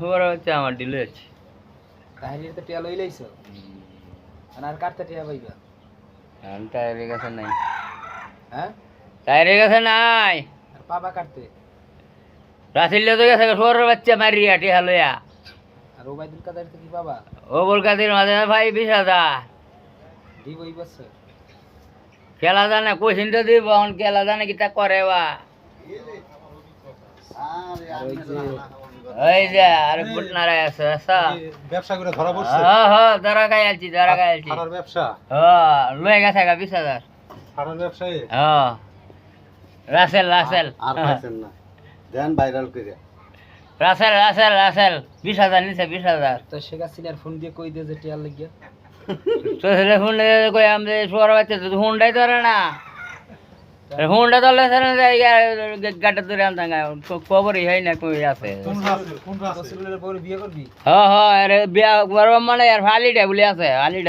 খবর হচ্ছে আমার ডিলেট তাহলে তো টিয়া লই লাইছো আর কাটতে টিয়া পাইবা টায়ারের কাছে নাই হ্যাঁ টায়ারের কাছে নাই আর পাবা কাটতে রাসিল তো গেছে সরের বাচ্চা মারিয়া টিহা লইয়া আর ওবাইদুল কাদের তো কি পাবা ও বলকাতির মাঝে ভাই 20,000 দিব এই বছর খেলা জানে কোচিং তো দিব এখন খেলা জানে কিতা করে বা আর ওই যে ওই যে আর বুটনারায় আছে আচ্ছা ব্যবসা করে ধরা পড়ছে হ্যাঁ ধরা খাইছি সারার ব্যবসা হ্যাঁ লয়ে গেছে 20,000 সারার ব্যবসায়ী হ্যাঁ রাসেল আর পাইছেন না দেন ভাইরাল করে রাসেল 20,000 নিছে 20,000 তো শেখ হাসিনার ফোন দিয়ে কই দিয়ে যে টিয়া লাগিয়া তো ছেলে ফোন কই আমি সোয়ার বাচ্চা তো হুন্ডাই ধরে না হুন্ডা ধরলে গাটা ধরে আনতাঙ্গা খবরই হয় না কই আছে কোন রাসেল রসুলের পরে বিয়ে করবি হ্যাঁ হ্যাঁ বিয়া করবার মানে আর ফালিটা বলে আছে ফালিটা